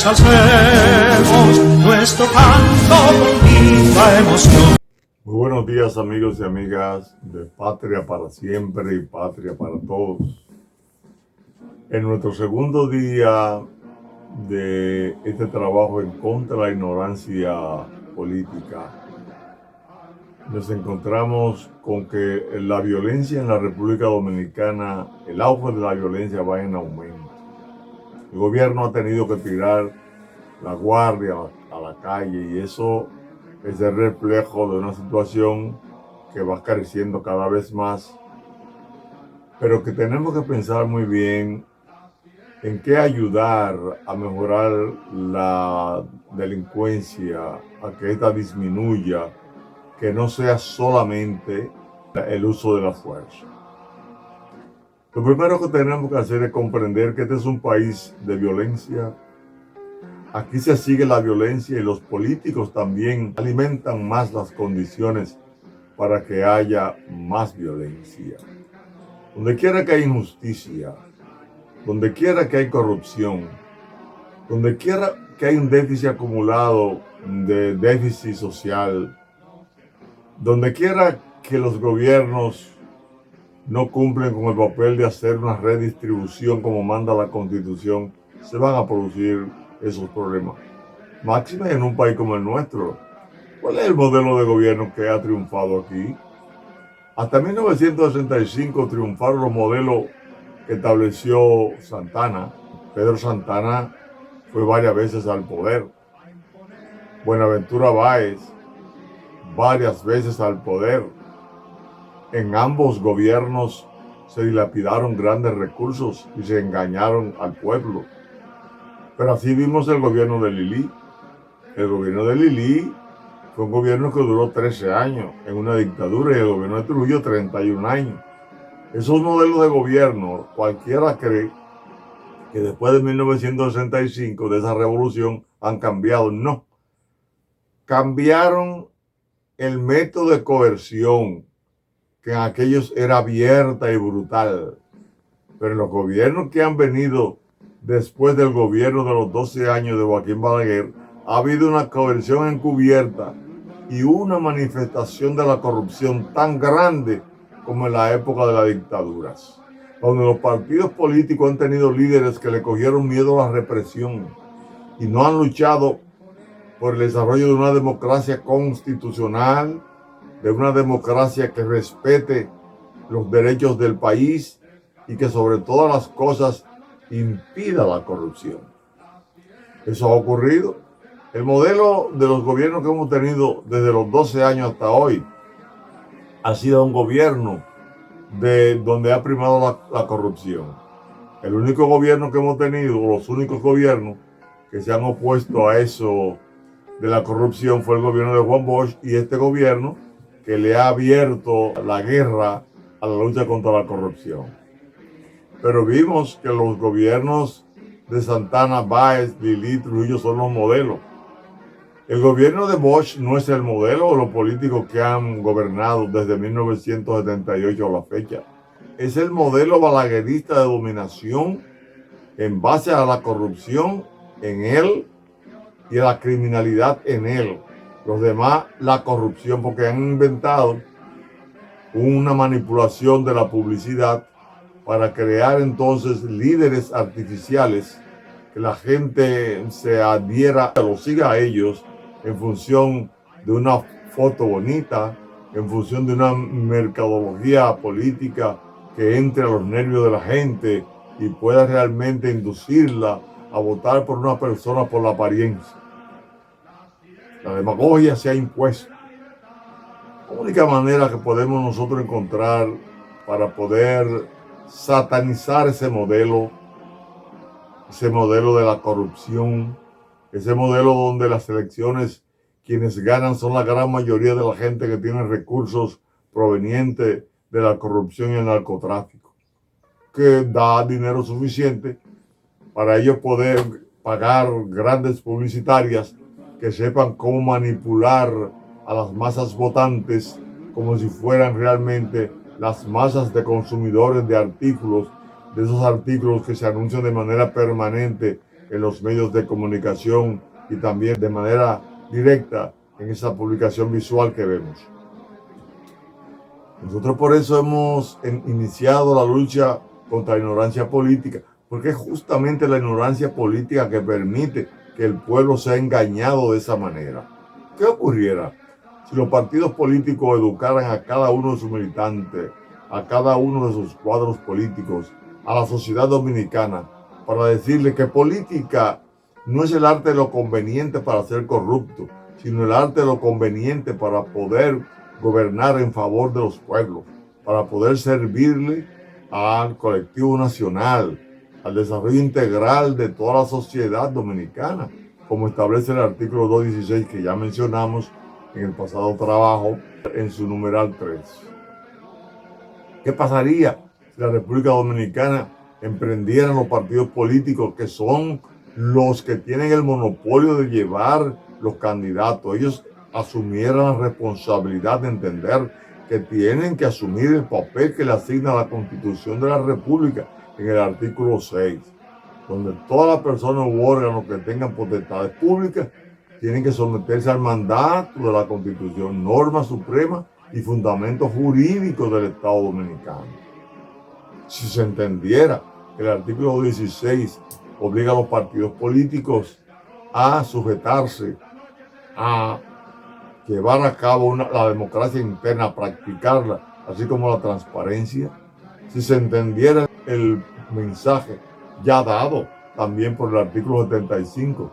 pues alcemos nuestro canto con viva emoción. Muy buenos días, amigos y amigas de Patria para Siempre y Patria para Todos. En nuestro segundo día de este trabajo en contra de la ignorancia política, nos encontramos con que la violencia en la República Dominicana, el auge de la violencia va en aumento. El gobierno ha tenido que tirar la guardia a la calle y eso es el reflejo de una situación que va creciendo cada vez más, pero que tenemos que pensar muy bien en qué ayudar a mejorar la delincuencia, a que esta disminuya, que no sea solamente el uso de la fuerza. Lo primero que tenemos que hacer es comprender que este es un país de violencia. Aquí se sigue la violencia y los políticos también alimentan más las condiciones para que haya más violencia. Donde quiera que hay injusticia, donde quiera que hay corrupción, donde quiera que hay un déficit acumulado de déficit social, donde quiera que los gobiernos no cumplen con el papel de hacer una redistribución como manda la Constitución, se van a producir esos problemas. Máxime en un país como el nuestro. ¿Cuál es el modelo de gobierno que ha triunfado aquí? Hasta 1965 triunfaron los modelos que estableció Santana. Pedro Santana fue varias veces al poder. Buenaventura Báez, varias veces al poder. En ambos gobiernos se dilapidaron grandes recursos y se engañaron al pueblo. Pero así vimos el gobierno de Lili. El gobierno de Lili fue un gobierno que duró 13 años en una dictadura y el gobierno de Trujillo 31 años. Esos modelos de gobierno, cualquiera cree que después de 1965, de esa revolución, han cambiado. No. Cambiaron el método de coerción, que en aquellos era abierta y brutal. Pero en los gobiernos que han venido después del gobierno de los 12 años de Joaquín Balaguer, ha habido una coerción encubierta y una manifestación de la corrupción tan grande como en la época de las dictaduras, donde los partidos políticos han tenido líderes que le cogieron miedo a la represión y no han luchado por el desarrollo de una democracia constitucional, de una democracia que respete los derechos del país y que sobre todas las cosas impida la corrupción. Eso ha ocurrido. El modelo de los gobiernos que hemos tenido desde los 12 años hasta hoy ha sido un gobierno donde ha primado la corrupción. El único gobierno que hemos tenido, los únicos gobiernos que se han opuesto a eso de la corrupción fue el gobierno de Juan Bosch y este gobierno que le ha abierto la guerra a la lucha contra la corrupción. Pero vimos que los gobiernos de Santana, Báez, Lili, Trujillo son los modelos. El gobierno de Bosch no es el modelo de los políticos que han gobernado desde 1978 a la fecha. Es el modelo balaguerista de dominación en base a la corrupción en él y a la criminalidad en él. Los demás, la corrupción, porque han inventado una manipulación de la publicidad para crear entonces líderes artificiales que la gente se adhiera, lo siga a ellos en función de una foto bonita, en función de una mercadología política que entre a los nervios de la gente y pueda realmente inducirla a votar por una persona por la apariencia. La demagogia se ha impuesto. La única manera que podemos nosotros encontrar para poder satanizar ese modelo de la corrupción, ese modelo donde las elecciones quienes ganan son la gran mayoría de la gente que tiene recursos provenientes de la corrupción y el narcotráfico, que da dinero suficiente para ellos poder pagar grandes publicitarias que sepan cómo manipular a las masas votantes como si fueran realmente las masas de consumidores de artículos, de esos artículos que se anuncian de manera permanente en los medios de comunicación y también de manera directa en esa publicación visual que vemos. Nosotros por eso hemos iniciado la lucha contra la ignorancia política, porque es justamente la ignorancia política que permite que el pueblo sea engañado de esa manera. ¿Qué ocurriera si los partidos políticos educaran a cada uno de sus militantes, a cada uno de sus cuadros políticos, a la sociedad dominicana, para decirle que política no es el arte de lo conveniente para ser corrupto, sino el arte de lo conveniente para poder gobernar en favor de los pueblos, para poder servirle al colectivo nacional, al desarrollo integral de toda la sociedad dominicana, como establece el artículo 216 que ya mencionamos en el pasado trabajo en su numeral 3. ¿Qué pasaría si la República Dominicana emprendieran los partidos políticos que son los que tienen el monopolio de llevar los candidatos? Ellos asumieran la responsabilidad de entender que tienen que asumir el papel que le asigna la Constitución de la República en el artículo 6, donde todas las personas u órganos que tengan potestades públicas tienen que someterse al mandato de la Constitución, norma suprema y fundamentos jurídicos del Estado Dominicano. Si se entendiera que el artículo 16 obliga a los partidos políticos a sujetarse a llevar a cabo la democracia interna, a practicarla, así como la transparencia, si se entendiera el mensaje ya dado también por el artículo 75,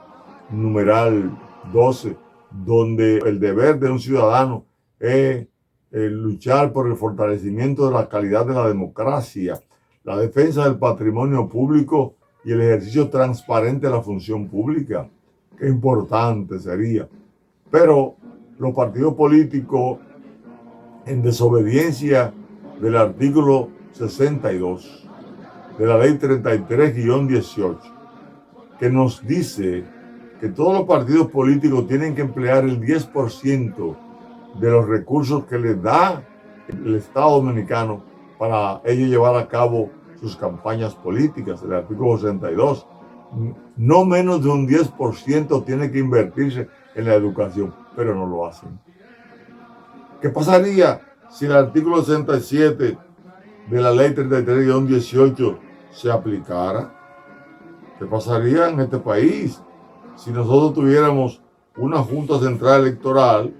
numeral 12, donde el deber de un ciudadano es luchar por el fortalecimiento de la calidad de la democracia, la defensa del patrimonio público y el ejercicio transparente de la función pública. Qué importante sería. Pero los partidos políticos, en desobediencia del artículo 62 de la ley 33-18, que nos dice que todos los partidos políticos tienen que emplear el 10% de los recursos que les da el Estado Dominicano para ellos llevar a cabo sus campañas políticas, el artículo 62. No menos de un 10% tiene que invertirse en la educación, pero no lo hacen. ¿Qué pasaría si el artículo 67 de la ley 33-18 se aplicara? ¿Qué pasaría en este país si nosotros tuviéramos una Junta Central Electoral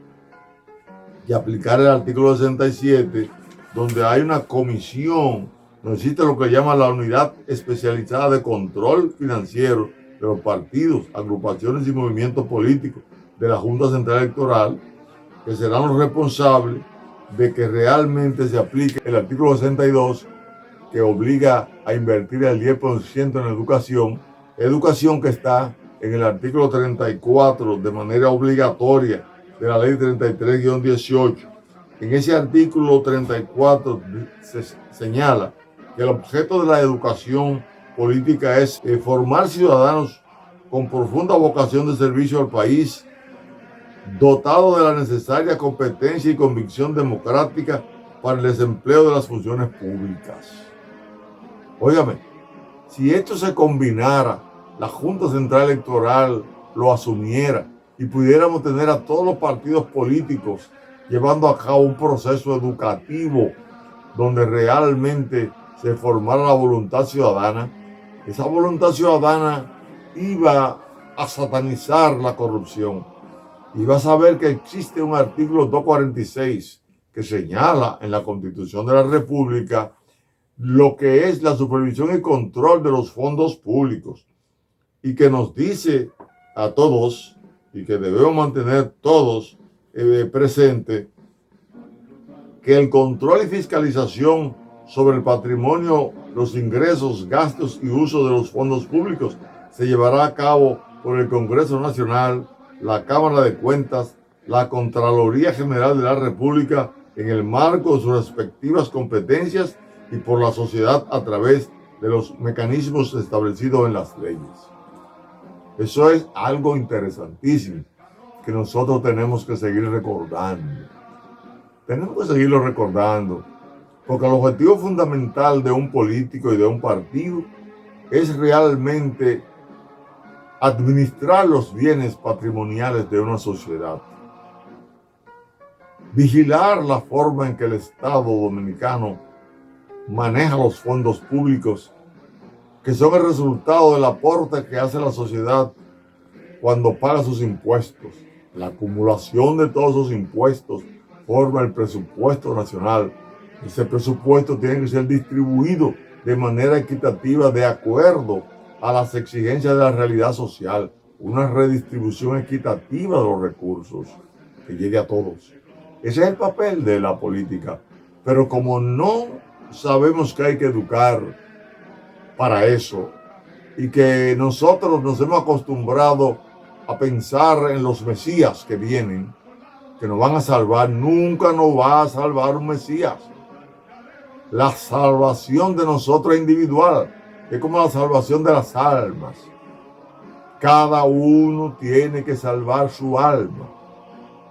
que aplicara el artículo 67, donde hay una comisión, no existe lo que llama la unidad especializada de control financiero de los partidos, agrupaciones y movimientos políticos de la Junta Central Electoral, que serán los responsables de que realmente se aplique el artículo 62, que obliga a invertir el 10% en educación que está en el artículo 34 de manera obligatoria de la ley 33-18. En ese artículo 34 se señala que el objeto de la educación política es formar ciudadanos con profunda vocación de servicio al país, dotados de la necesaria competencia y convicción democrática para el desempleo de las funciones públicas. Óigame, si esto se combinara, la Junta Central Electoral lo asumiera y pudiéramos tener a todos los partidos políticos llevando a cabo un proceso educativo donde realmente se formara la voluntad ciudadana, esa voluntad ciudadana iba a satanizar la corrupción. Y vas a ver que existe un artículo 246 que señala en la Constitución de la República lo que es la supervisión y control de los fondos públicos y que nos dice a todos y que debemos mantener todos presente que el control y fiscalización sobre el patrimonio, los ingresos, gastos y uso de los fondos públicos se llevará a cabo por el Congreso Nacional, la Cámara de Cuentas, la Contraloría General de la República en el marco de sus respectivas competencias y por la sociedad a través de los mecanismos establecidos en las leyes. Eso es algo interesantísimo que nosotros tenemos que seguir recordando. Tenemos que seguirlo recordando, porque el objetivo fundamental de un político y de un partido es realmente administrar los bienes patrimoniales de una sociedad, vigilar la forma en que el Estado dominicano maneja los fondos públicos, que son el resultado del aporte que hace la sociedad cuando paga sus impuestos. La acumulación de todos esos impuestos forma el presupuesto nacional. Ese presupuesto tiene que ser distribuido de manera equitativa de acuerdo a las exigencias de la realidad social. Una redistribución equitativa de los recursos que llegue a todos. Ese es el papel de la política. Pero como no sabemos que hay que educar para eso y que nosotros nos hemos acostumbrado a pensar en los mesías que vienen, que nos van a salvar, nunca nos va a salvar un mesías. La salvación de nosotros es individual, es como la salvación de las almas. Cada uno tiene que salvar su alma.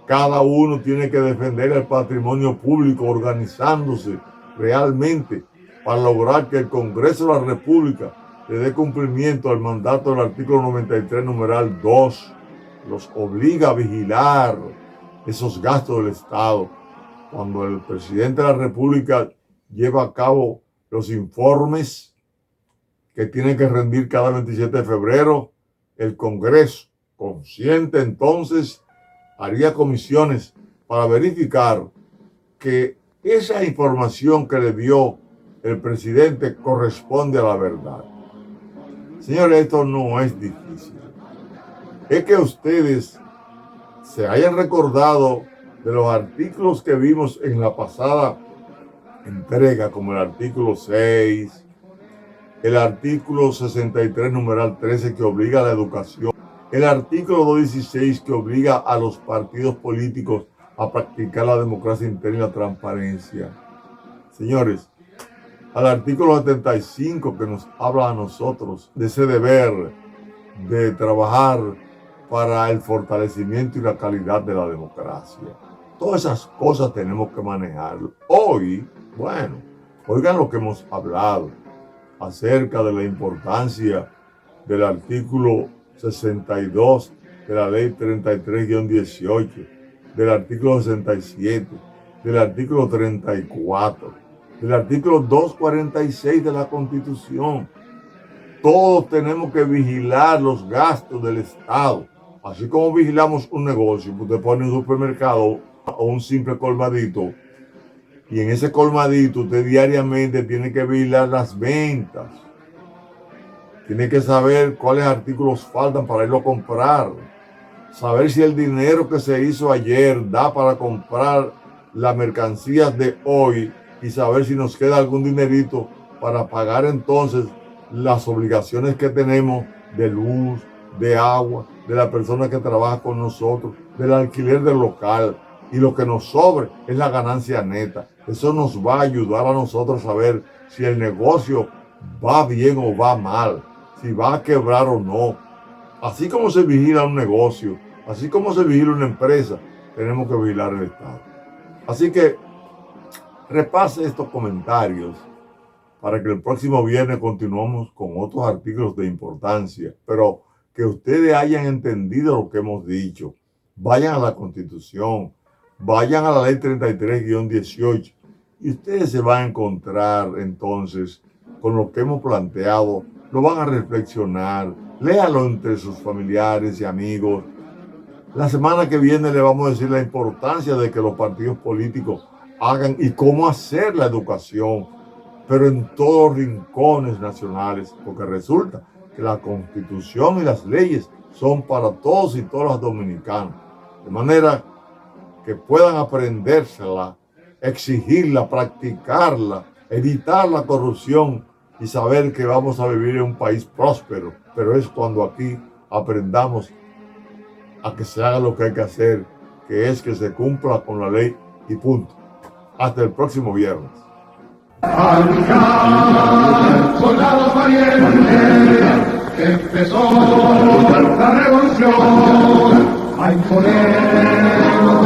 Cada uno tiene que defender el patrimonio público organizándose realmente para lograr que el Congreso de la República le dé cumplimiento al mandato del artículo 93, numeral 2. Los obliga a vigilar esos gastos del Estado. Cuando el presidente de la República lleva a cabo los informes que tiene que rendir cada 27 de febrero, el Congreso, consciente entonces, haría comisiones para verificar que esa información que le dio el presidente corresponde a la verdad. Señores, esto no es difícil. Es que ustedes se hayan recordado de los artículos que vimos en la pasada entrega, como el artículo 6, el artículo 63, numeral 13, que obliga a la educación, el artículo 216, que obliga a los partidos políticos a practicar la democracia interna y la transparencia. Señores, al artículo 75, que nos habla a nosotros de ese deber de trabajar para el fortalecimiento y la calidad de la democracia. Todas esas cosas tenemos que manejarlo. Hoy, bueno, oigan lo que hemos hablado acerca de la importancia del artículo 62 de la ley 33-18, del artículo 67, del artículo 34, del artículo 246 de la Constitución. Todos tenemos que vigilar los gastos del Estado. Así como vigilamos un negocio, usted pone un supermercado o un simple colmadito, y en ese colmadito usted diariamente tiene que vigilar las ventas. Tiene que saber cuáles artículos faltan para irlo a comprar. Saber si el dinero que se hizo ayer da para comprar las mercancías de hoy y saber si nos queda algún dinerito para pagar entonces las obligaciones que tenemos de luz, de agua, de la persona que trabaja con nosotros, del alquiler del local. Y lo que nos sobre es la ganancia neta. Eso nos va a ayudar a nosotros a saber si el negocio va bien o va mal, si va a quebrar o no. Así como se vigila un negocio, así como se vigila una empresa, tenemos que vigilar el Estado. Así que repase estos comentarios para que el próximo viernes continuemos con otros artículos de importancia, pero que ustedes hayan entendido lo que hemos dicho. Vayan a la Constitución, vayan a la ley 33-18 y ustedes se van a encontrar entonces con lo que hemos planteado, lo van a reflexionar, léalo entre sus familiares y amigos. La semana que viene le vamos a decir la importancia de que los partidos políticos hagan y cómo hacer la educación, pero en todos los rincones nacionales, porque resulta que la Constitución y las leyes son para todos y todas los dominicanos, de manera que puedan aprendérsela, exigirla, practicarla, evitar la corrupción y saber que vamos a vivir en un país próspero. Pero es cuando aquí aprendamos a que se haga lo que hay que hacer, que es que se cumpla con la ley y punto. Hasta el próximo viernes. Al luchar, soldados valientes, empezó la revolución a imponer los